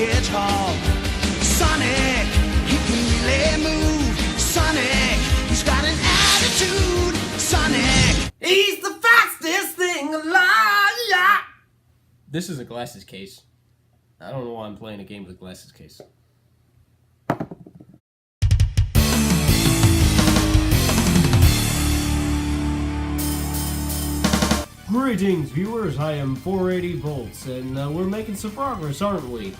Hedgehog. Sonic, he can really move. Sonic, he's got an attitude. Sonic, he's the fastest thing alive. This is a glasses case. I don't know why I'm playing a game with a glasses case. Greetings, viewers. I am 480 volts, and we're making some progress, aren't we?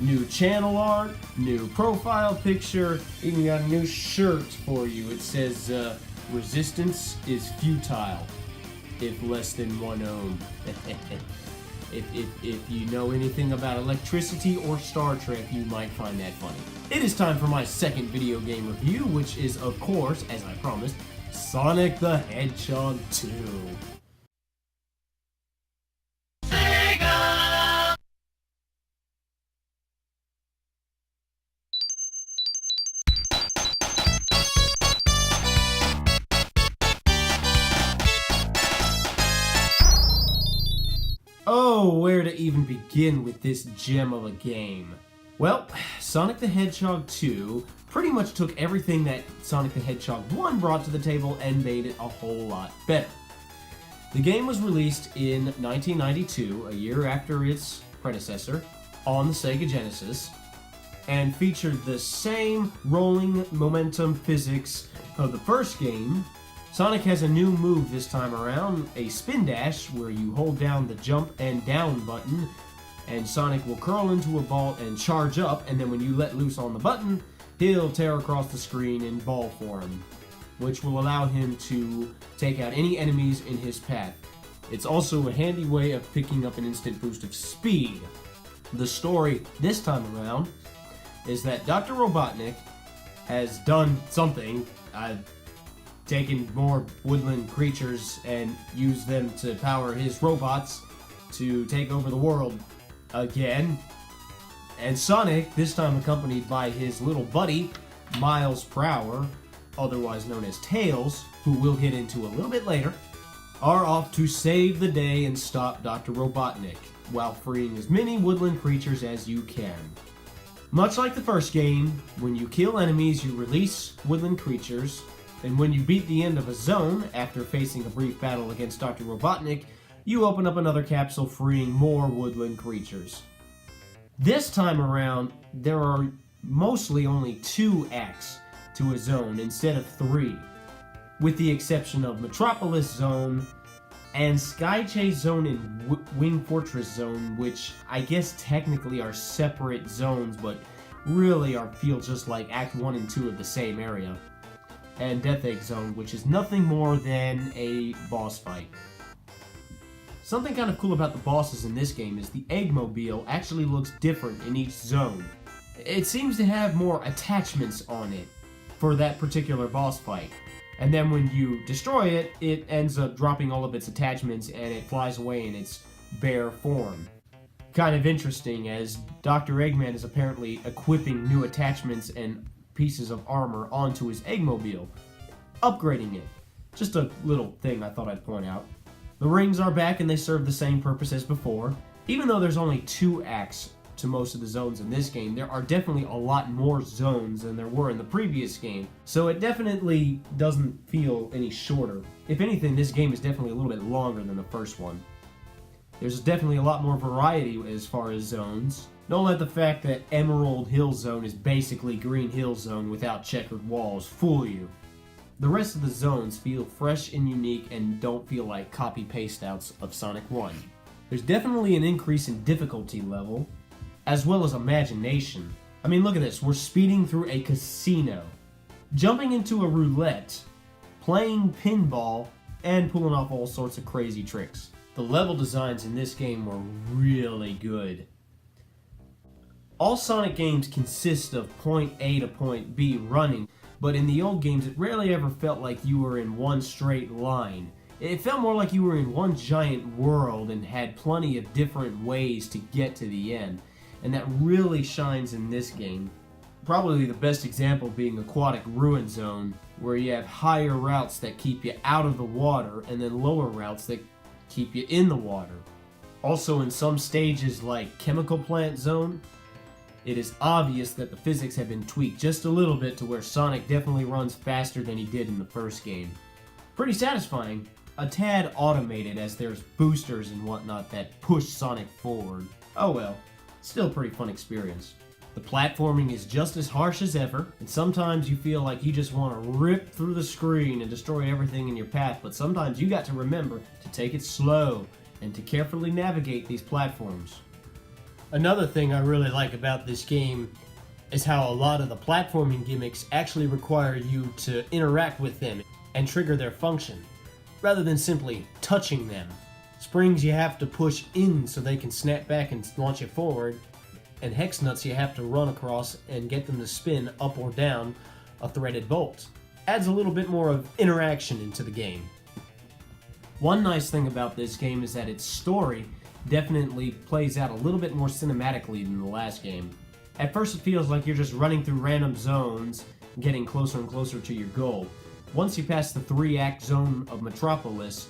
New channel art, new profile picture, even got a new shirt for you. It says, resistance is futile, if less than 1 ohm. If you know anything about electricity or Star Trek, you might find that funny. It is time for my second video game review, which is, of course, as I promised, Sonic the Hedgehog 2. Oh, where to even begin with this gem of a game? Well, Sonic the Hedgehog 2 pretty much took everything that Sonic the Hedgehog 1 brought to the table and made it a whole lot better. The game was released in 1992, a year after its predecessor, on the Sega Genesis, and featured the same rolling momentum physics of the first game. Sonic has a new move this time around, a spin dash, where you hold down the jump and down button, and Sonic will curl into a ball and charge up, and then when you let loose on the button, he'll tear across the screen in ball form, which will allow him to take out any enemies in his path. It's also a handy way of picking up an instant boost of speed. The story this time around is that Dr. Robotnik has done something, taken more woodland creatures and used them to power his robots to take over the world again. And Sonic, this time accompanied by his little buddy, Miles Prower, otherwise known as Tails, who we'll get into a little bit later, are off to save the day and stop Dr. Robotnik, while freeing as many woodland creatures as you can. Much like the first game, when you kill enemies, you release woodland creatures, and when you beat the end of a zone, after facing a brief battle against Dr. Robotnik, you open up another capsule freeing more woodland creatures. This time around, there are mostly only 2 acts to a zone instead of 3, with the exception of Metropolis Zone and Sky Chase Zone and Wing Fortress Zone, which I guess technically are separate zones, but really feel just like Act 1 and 2 of the same area. And Death Egg Zone, which is nothing more than a boss fight. Something kind of cool about the bosses in this game is the Eggmobile actually looks different in each zone. It seems to have more attachments on it for that particular boss fight. And then when you destroy it, it ends up dropping all of its attachments and it flies away in its bare form. Kind of interesting, as Dr. Eggman is apparently equipping new attachments and pieces of armor onto his Eggmobile, upgrading it. Just a little thing I thought I'd point out. The rings are back and they serve the same purpose as before. Even though there's only 2 acts to most of the zones in this game, there are definitely a lot more zones than there were in the previous game, so it definitely doesn't feel any shorter. If anything, this game is definitely a little bit longer than the first one. There's definitely a lot more variety as far as zones. Don't let the fact that Emerald Hill Zone is basically Green Hill Zone without checkered walls fool you. The rest of the zones feel fresh and unique and don't feel like copy-paste outs of Sonic 1. There's definitely an increase in difficulty level, as well as imagination. I mean, look at this. We're speeding through a casino, jumping into a roulette, playing pinball, and pulling off all sorts of crazy tricks. The level designs in this game were really good. All Sonic games consist of point A to point B running, but in the old games it rarely ever felt like you were in one straight line. It felt more like you were in one giant world and had plenty of different ways to get to the end, and that really shines in this game. Probably the best example being Aquatic Ruin Zone, where you have higher routes that keep you out of the water and then lower routes that keep you in the water. Also in some stages like Chemical Plant Zone, it is obvious that the physics have been tweaked just a little bit to where Sonic definitely runs faster than he did in the first game. Pretty satisfying. A tad automated as there's boosters and whatnot that push Sonic forward. Oh well, still a pretty fun experience. The platforming is just as harsh as ever, and sometimes you feel like you just want to rip through the screen and destroy everything in your path, but sometimes you got to remember to take it slow and to carefully navigate these platforms. Another thing I really like about this game is how a lot of the platforming gimmicks actually require you to interact with them and trigger their function, rather than simply touching them. Springs you have to push in so they can snap back and launch you forward, and hex nuts you have to run across and get them to spin up or down a threaded bolt. Adds a little bit more of interaction into the game. One nice thing about this game is that its story definitely plays out a little bit more cinematically than the last game. At first it feels like you're just running through random zones, getting closer and closer to your goal. Once you pass the 3-act zone of Metropolis,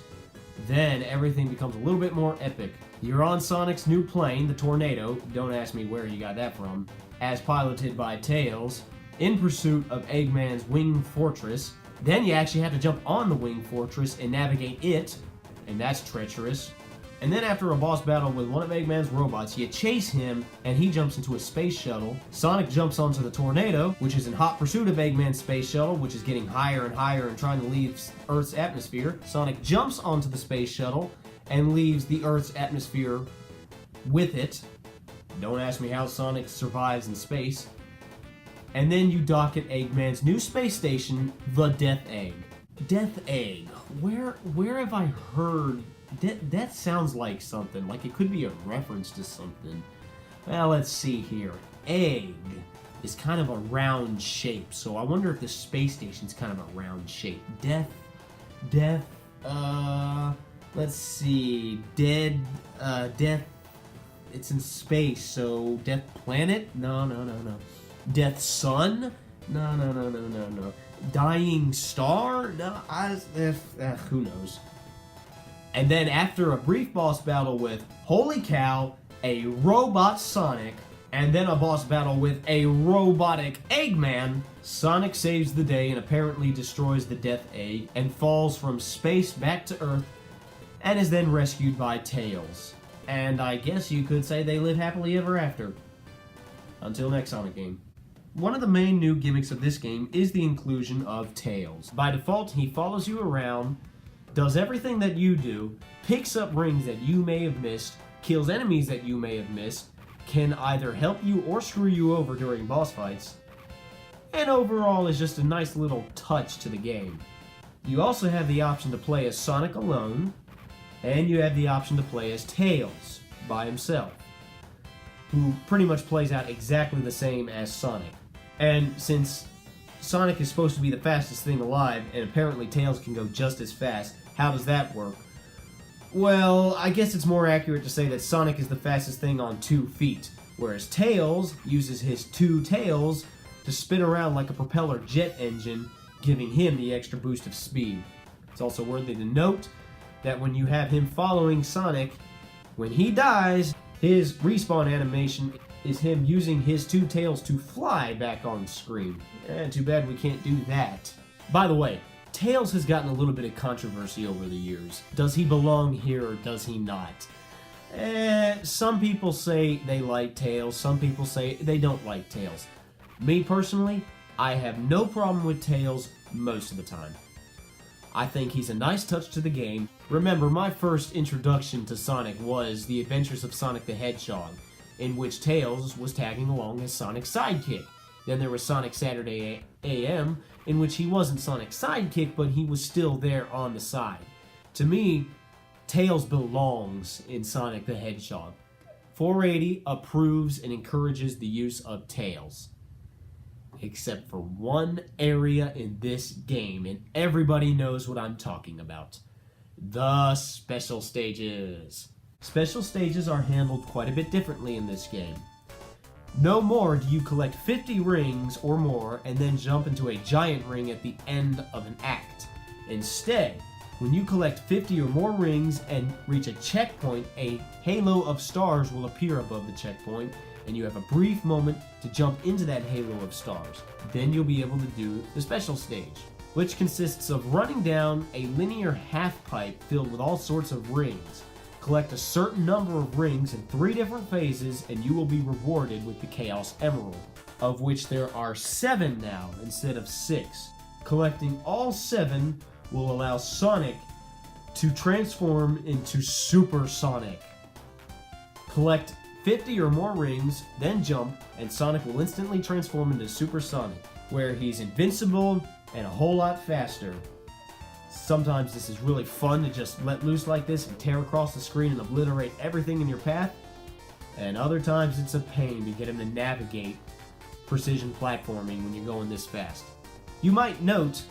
then everything becomes a little bit more epic. You're on Sonic's new plane, the Tornado, don't ask me where you got that from, as piloted by Tails, in pursuit of Eggman's Wing Fortress. Then you actually have to jump on the Wing Fortress and navigate it, and that's treacherous. And then after a boss battle with one of Eggman's robots, you chase him, and he jumps into a space shuttle. Sonic jumps onto the Tornado, which is in hot pursuit of Eggman's space shuttle, which is getting higher and higher and trying to leave Earth's atmosphere. Sonic jumps onto the space shuttle and leaves the Earth's atmosphere with it. Don't ask me how Sonic survives in space. And then you dock at Eggman's new space station, the Death Egg. Death Egg. Where have I heard... That sounds like something, like it could be a reference to something. Well, let's see here. Egg is kind of a round shape, so I wonder if the space station's kind of a round shape. Death, let's see. Death, it's in space, so Death Planet? No. Death Sun? No. Dying Star? No, who knows. And then after a brief boss battle with, holy cow, a robot Sonic, and then a boss battle with a robotic Eggman, Sonic saves the day and apparently destroys the Death Egg and falls from space back to Earth and is then rescued by Tails. And I guess you could say they live happily ever after. Until next Sonic game. One of the main new gimmicks of this game is the inclusion of Tails. By default, he follows you around, does everything that you do, picks up rings that you may have missed, kills enemies that you may have missed, can either help you or screw you over during boss fights, and overall is just a nice little touch to the game. You also have the option to play as Sonic alone, and you have the option to play as Tails by himself, who pretty much plays out exactly the same as Sonic. And since Sonic is supposed to be the fastest thing alive, and apparently Tails can go just as fast, how does that work? Well, I guess it's more accurate to say that Sonic is the fastest thing on 2 feet, whereas Tails uses his 2 tails to spin around like a propeller jet engine, giving him the extra boost of speed. It's also worthy to note that when you have him following Sonic, when he dies, his respawn animation is him using his 2 tails to fly back on screen. Too bad we can't do that. By the way, Tails has gotten a little bit of controversy over the years. Does he belong here or does he not? Some people say they like Tails, some people say they don't like Tails. Me personally, I have no problem with Tails most of the time. I think he's a nice touch to the game. Remember, my first introduction to Sonic was The Adventures of Sonic the Hedgehog, in which Tails was tagging along as Sonic's sidekick. Then there was Sonic Saturday AM, in which he wasn't Sonic's sidekick, but he was still there on the side. To me, Tails belongs in Sonic the Hedgehog. 480 approves and encourages the use of Tails. Except for one area in this game, and everybody knows what I'm talking about. The special stages. Special stages are handled quite a bit differently in this game. No more do you collect 50 rings or more and then jump into a giant ring at the end of an act. Instead, When you collect 50 or more rings and reach a checkpoint, a halo of stars will appear above the checkpoint, and you have a brief moment to jump into that halo of stars. Then you'll be able to do the special stage, which consists of running down a linear half pipe filled with all sorts of rings. Collect a certain number of rings in 3 different phases, and you will be rewarded with the Chaos Emerald, of which there are 7 now instead of 6. Collecting all 7 will allow Sonic to transform into Super Sonic. Collect 50 or more rings, then jump, and Sonic will instantly transform into Super Sonic, where he's invincible and a whole lot faster. Sometimes this is really fun to just let loose like this and tear across the screen and obliterate everything in your path, and other times it's a pain to get him to navigate precision platforming when you're going this fast. You might note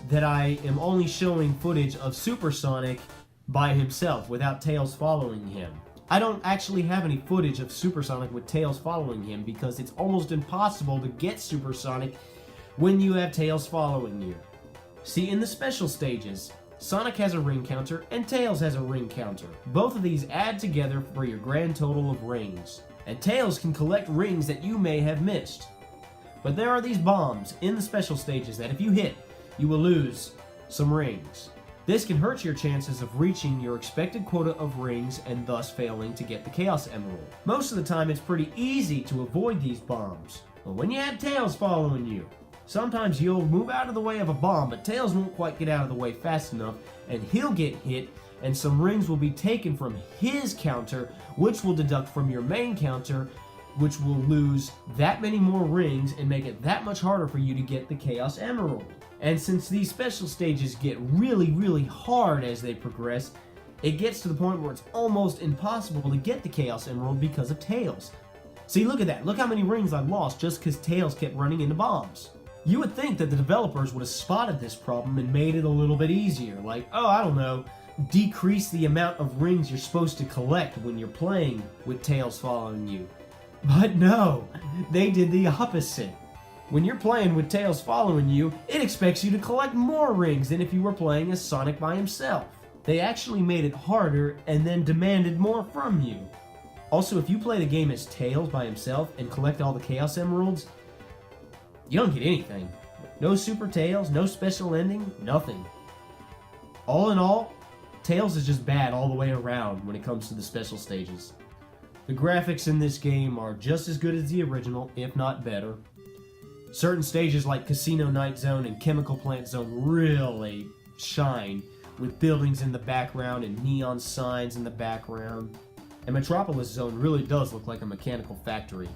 that I am only showing footage of Super Sonic by himself without Tails following him. I don't actually have any footage of Super Sonic with Tails following him because it's almost impossible to get Super Sonic when you have Tails following you. See, in the special stages, Sonic has a ring counter and Tails has a ring counter. Both of these add together for your grand total of rings, and Tails can collect rings that you may have missed. But there are these bombs in the special stages that if you hit, you will lose some rings. This can hurt your chances of reaching your expected quota of rings and thus failing to get the Chaos Emerald. Most of the time it's pretty easy to avoid these bombs, but when you have Tails following you, sometimes you'll move out of the way of a bomb, but Tails won't quite get out of the way fast enough, and he'll get hit, and some rings will be taken from his counter, which will deduct from your main counter, which will lose that many more rings and make it that much harder for you to get the Chaos Emerald. And since these special stages get really hard as they progress, it gets to the point where it's almost impossible to get the Chaos Emerald because of Tails. See, look at that. Look how many rings I lost just because Tails kept running into bombs. You would think that the developers would have spotted this problem and made it a little bit easier. Like, oh, I don't know, decrease the amount of rings you're supposed to collect when you're playing with Tails following you. But no, they did the opposite. When you're playing with Tails following you, it expects you to collect more rings than if you were playing as Sonic by himself. They actually made it harder and then demanded more from you. Also, if you play the game as Tails by himself and collect all the Chaos Emeralds, you don't get anything. No Super Tails, no special ending, nothing. All in all, Tails is just bad all the way around when it comes to the special stages. The graphics in this game are just as good as the original, if not better. Certain stages like Casino Night Zone and Chemical Plant Zone really shine, with buildings in the background and neon signs in the background. And Metropolis Zone really does look like a mechanical factory.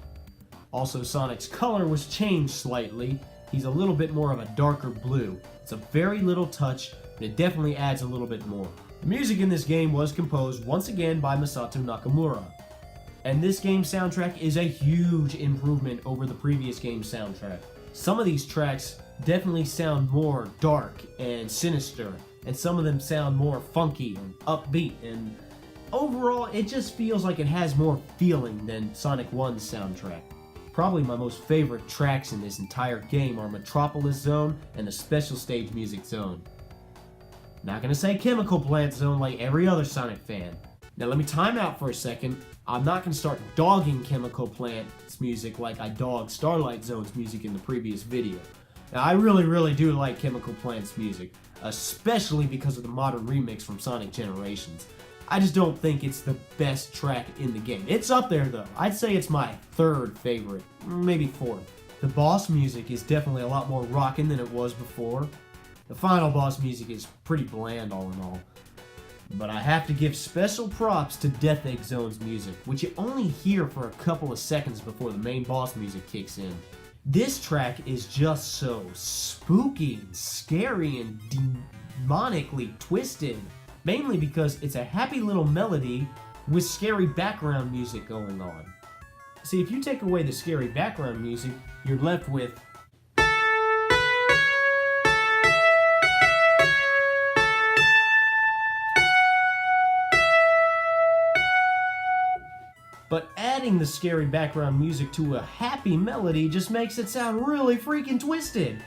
Also, Sonic's color was changed slightly. He's a little bit more of a darker blue. It's a very little touch, but it definitely adds a little bit more. The music in this game was composed once again by Masato Nakamura. And this game's soundtrack is a huge improvement over the previous game's soundtrack. Some of these tracks definitely sound more dark and sinister, and some of them sound more funky and upbeat, and overall it just feels like it has more feeling than Sonic 1's soundtrack. Probably my most favorite tracks in this entire game are Metropolis Zone and the Special Stage Music Zone. Not gonna say Chemical Plant Zone like every other Sonic fan. Now let me time out for a second. I'm not going to start dogging Chemical Plant's music like I dogged Starlight Zone's music in the previous video. Now I really do like Chemical Plant's music, especially because of the modern remix from Sonic Generations. I just don't think it's the best track in the game. It's up there though. I'd say it's my 3rd favorite, maybe 4th. The boss music is definitely a lot more rockin' than it was before. The final boss music is pretty bland all in all. But I have to give special props to Death Egg Zone's music, which you only hear for a couple of seconds before the main boss music kicks in. This track is just so spooky and scary and demonically twisted, mainly because it's a happy little melody with scary background music going on. See, if you take away the scary background music, you're left with but adding the scary background music to a happy melody just makes it sound really freaking twisted.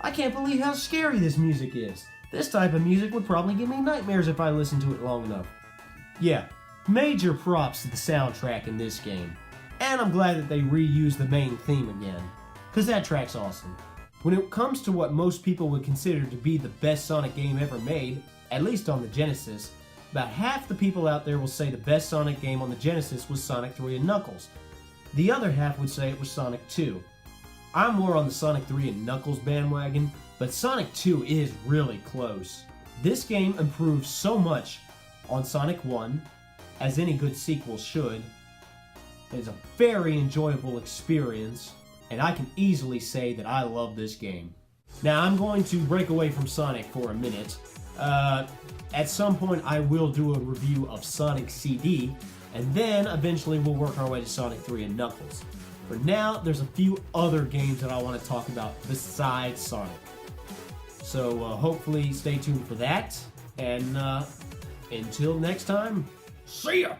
I can't believe how scary this music is. This type of music would probably give me nightmares if I listened to it long enough. Yeah, major props to the soundtrack in this game. And I'm glad that they reused the main theme again, because that track's awesome. When it comes to what most people would consider to be the best Sonic game ever made, at least on the Genesis, about half the people out there will say the best Sonic game on the Genesis was Sonic 3 and Knuckles. The other half would say it was Sonic 2. I'm more on the Sonic 3 and Knuckles bandwagon, but Sonic 2 is really close. This game improves so much on Sonic 1, as any good sequel should. It's a very enjoyable experience, and I can easily say that I love this game. Now, I'm going to break away from Sonic for a minute. At some point, I will do a review of Sonic CD, and then eventually we'll work our way to Sonic 3 and Knuckles. For now, there's a few other games that I want to talk about besides Sonic. So hopefully stay tuned for that, and until next time, see ya!